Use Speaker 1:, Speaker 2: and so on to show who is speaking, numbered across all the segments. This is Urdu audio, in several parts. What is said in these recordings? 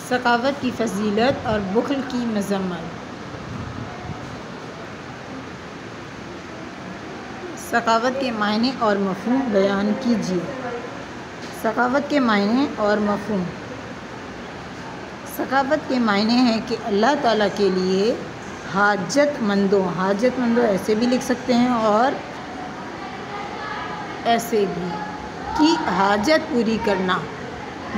Speaker 1: سخاوت کی فضیلت اور بخل کی مذمت۔ سخاوت کے معنی اور مفہوم بیان کیجیے۔ سخاوت کے معنی اور مفہوم۔ سخاوت کے معنی ہے کہ اللہ تعالیٰ کے لیے حاجت مندوں ایسے بھی لکھ سکتے ہیں اور ایسے بھی کی حاجت پوری کرنا۔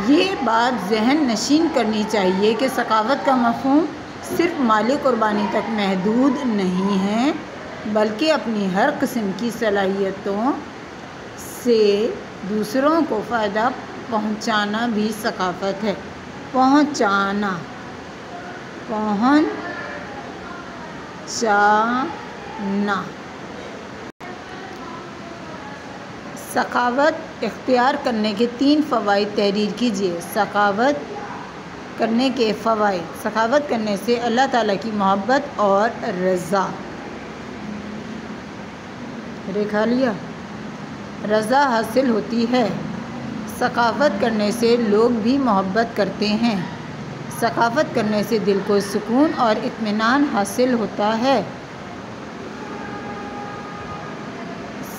Speaker 1: یہ بات ذہن نشین کرنی چاہیے کہ سخاوت کا مفہوم صرف مالی قربانی تک محدود نہیں ہے، بلکہ اپنی ہر قسم کی صلاحیتوں سے دوسروں کو فائدہ پہنچانا بھی سخاوت ہے۔ پہنچانا۔ سخاوت اختیار کرنے کے 3 فوائد تحریر کیجیے۔ سخاوت کرنے کے فوائد۔ سخاوت کرنے سے اللہ تعالیٰ کی محبت اور رضا حاصل ہوتی ہے۔ سخاوت کرنے سے لوگ بھی محبت کرتے ہیں۔ سخاوت کرنے سے دل کو سکون اور اطمینان حاصل ہوتا ہے۔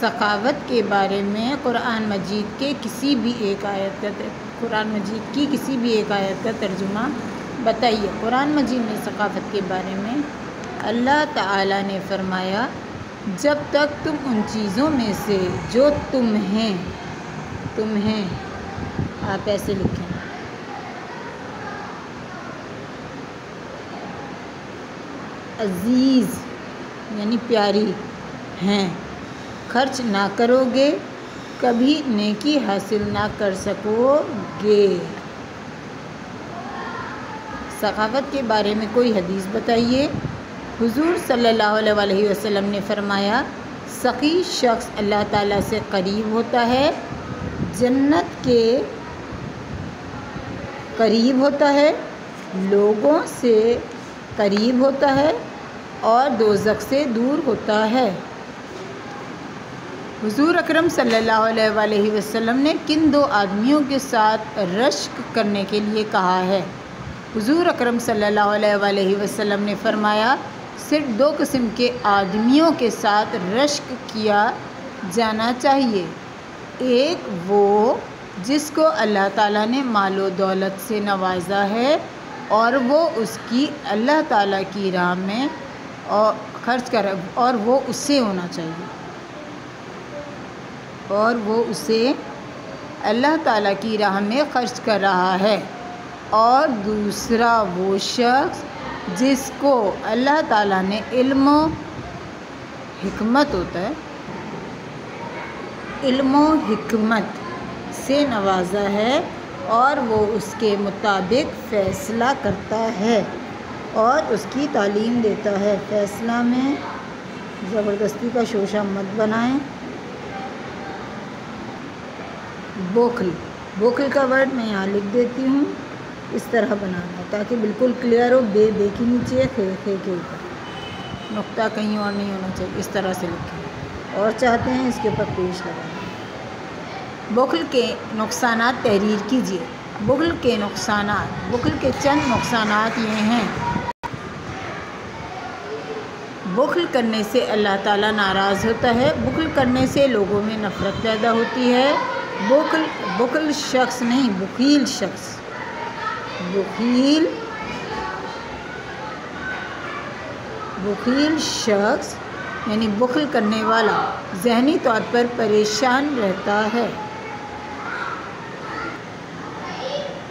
Speaker 1: سخاوت کے بارے میں قرآن مجید کی کسی بھی ایک آیت کا ترجمہ بتائیے۔ قرآن مجید میں سخاوت کے بارے میں اللہ تعالیٰ نے فرمایا، جب تک تم ان چیزوں میں سے جو تمہیں آپ ایسے لکھیں عزیز یعنی پیاری ہیں خرچ نہ کرو گے، کبھی نیکی حاصل نہ کر سکو گے۔ سخاوت کے بارے میں کوئی حدیث بتائیے۔ حضور صلی اللہ علیہ وسلم نے فرمایا، سخی شخص اللہ تعالیٰ سے قریب ہوتا ہے، جنت کے قریب ہوتا ہے، لوگوں سے قریب ہوتا ہے اور دوزخ سے دور ہوتا ہے۔ حضور اکرم صلی اللہ علیہ وسلم نے کن 2 آدمیوں کے ساتھ رشک کرنے کے لیے کہا ہے؟ حضور اکرم صلی اللہ علیہ وسلم نے فرمایا، صرف 2 قسم کے آدمیوں کے ساتھ رشک کیا جانا چاہیے۔ ایک وہ جس کو اللہ تعالیٰ نے مال و دولت سے نوازا ہے اور وہ اس کی اللہ تعالیٰ کی راہ میں خرچ کر اور وہ اسے ہونا چاہیے اور وہ اسے اللہ تعالیٰ کی راہ میں خرچ کر رہا ہے۔ اور دوسرا وہ شخص جس کو اللہ تعالیٰ نے علم و حکمت سے نوازا ہے اور وہ اس کے مطابق فیصلہ کرتا ہے اور اس کی تعلیم دیتا ہے۔ فیصلہ میں زبردستی کا شوشہ مت بنائیں۔ بخل کا ورڈ میں یہاں لکھ دیتی ہوں، اس طرح بنانا تاکہ بالکل کلیئر ہو۔ بے کے نیچے خے کے اوپر نقطہ کہیں اور نہیں ہونا چاہیے، اس طرح سے لکھیں اور چاہتے ہیں اس کے اوپر پیش لگائیں۔ بخل کے نقصانات تحریر کیجیے۔ بخل کے چند نقصانات یہ ہیں۔ بخل کرنے سے اللہ تعالیٰ ناراض ہوتا ہے۔ بخل کرنے سے لوگوں میں نفرت پیدا ہوتی ہے۔ بخیل شخص یعنی بخل کرنے والا ذہنی طور پر پریشان رہتا ہے۔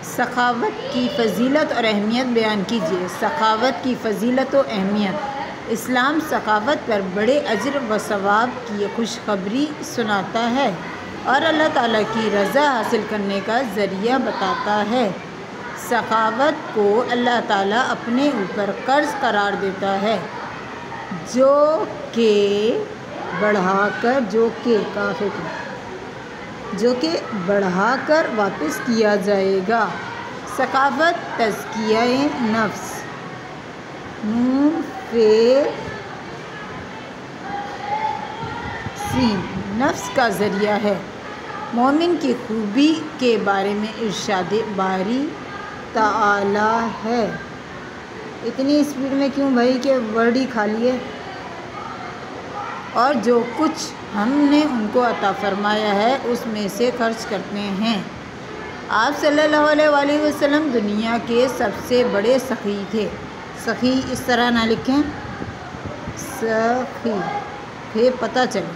Speaker 1: سخاوت کی فضیلت اور اہمیت بیان کیجیے۔ سخاوت کی فضیلت و اہمیت۔ اسلام سخاوت پر بڑے اجر و ثواب کی خوشخبری سناتا ہے اور اللہ تعالیٰ کی رضا حاصل کرنے کا ذریعہ بتاتا ہے۔ سخاوت کو اللہ تعالیٰ اپنے اوپر قرض قرار دیتا ہے جو کہ بڑھا کر واپس کیا جائے گا۔ سخاوت تزکیہ نفس نفس کا ذریعہ ہے۔ مومن کی خوبی کے بارے میں ارشاد باری تعالی ہے۔ اتنی اسپیڈ میں کیوں بھائی کہ ورڈ ہی کھا لیے۔ اور جو کچھ ہم نے ان کو عطا فرمایا ہے اس میں سے خرچ کرتے ہیں۔ آپ صلی اللہ علیہ وآلہ وسلم دنیا کے سب سے بڑے سخی تھے۔ سخی اس طرح نہ لکھیں، سخی پھر پتہ چلے۔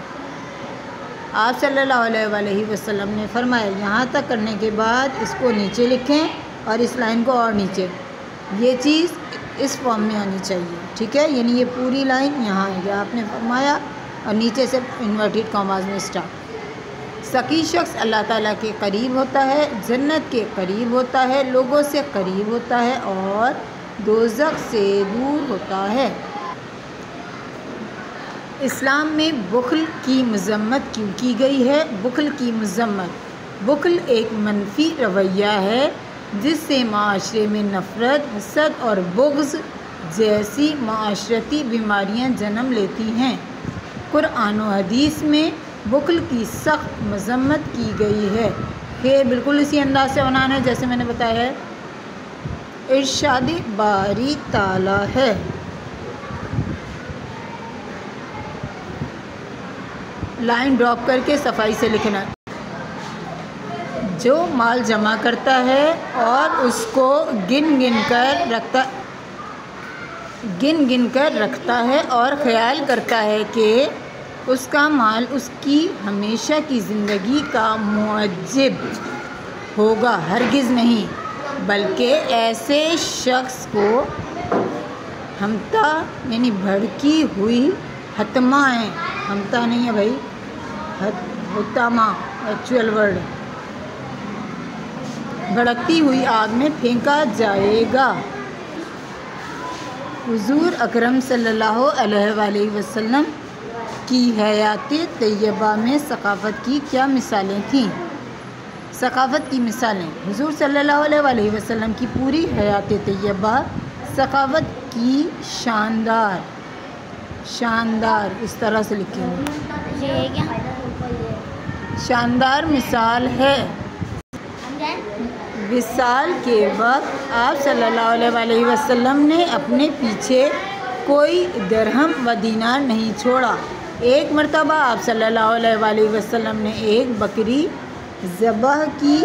Speaker 1: آپ صلی اللہ علیہ وآلہ وسلم نے فرمایا، یہاں تک کرنے کے بعد اس کو نیچے لکھیں اور اس لائن کو اور نیچے، یہ چیز اس فارم میں آنی چاہیے، ٹھیک ہے؟ یعنی یہ پوری لائن یہاں ہے، آپ نے فرمایا اور نیچے سے انورٹیڈ کاماز میں اسٹارٹ۔ سخی شخص اللہ تعالیٰ کے قریب ہوتا ہے، جنت کے قریب ہوتا ہے، لوگوں سے قریب ہوتا ہے اور دوزخ سے دور ہوتا ہے۔ اسلام میں بخل کی مذمت کیوں کی گئی ہے؟ بخل کی مذمت، بخل ایک منفی رویہ ہے جس سے معاشرے میں نفرت، حسد اور بغض جیسی معاشرتی بیماریاں جنم لیتی ہیں۔ قرآن و حدیث میں بخل کی سخت مذمت کی گئی ہے۔ یہ بالکل اسی انداز سے بنانا ہے جیسے میں نے بتایا ہے۔ ارشاد باری تعالیٰ ہے، لائن ڈراپ کر کے صفائی سے لکھنا، جو مال جمع کرتا ہے اور اس کو گن گن کر رکھتا ہے اور خیال کرتا ہے کہ اس کا مال اس کی ہمیشہ کی زندگی کا معجب ہوگا، ہرگز نہیں، بلکہ ایسے شخص کو ہمتا یعنی بھڑکی ہوئی حتمائیں، ہمتا نہیں ہے بھائی، حتما ایکچوئل ورڈ، بھڑکتی ہوئی آگ میں پھینکا جائے گا۔ حضور اکرم صلی اللہ علیہ وآلہ وسلم کی حیات طیبہ میں ثقافت کی کیا مثالیں تھیں؟ ثقافت کی مثالیں، حضور صلی اللہ علیہ وآلہ وسلم کی پوری حیات طیبہ ثقافت کی شاندار اس طرح سے لکھیں گے، شاندار مثال ہے۔ وصال کے وقت آپ صلی اللہ علیہ وآلہ وسلم نے اپنے پیچھے کوئی درہم و دینار نہیں چھوڑا۔ ایک مرتبہ آپ صلی اللہ علیہ وآلہ وسلم نے ایک بکری ذبح کی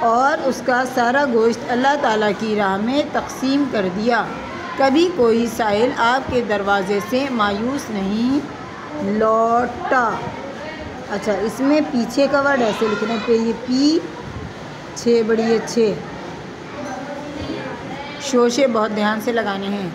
Speaker 1: اور اس کا سارا گوشت اللہ تعالیٰ کی راہ میں تقسیم کر دیا۔ کبھی کوئی سائل آپ کے دروازے سے مایوس نہیں لوٹا۔ اچھا، اس میں پیچھے کا ورڈ ایسے لکھنا ہے، یہ پی 6 بڑی اچھے، شوشے بہت دھیان سے لگانے ہیں۔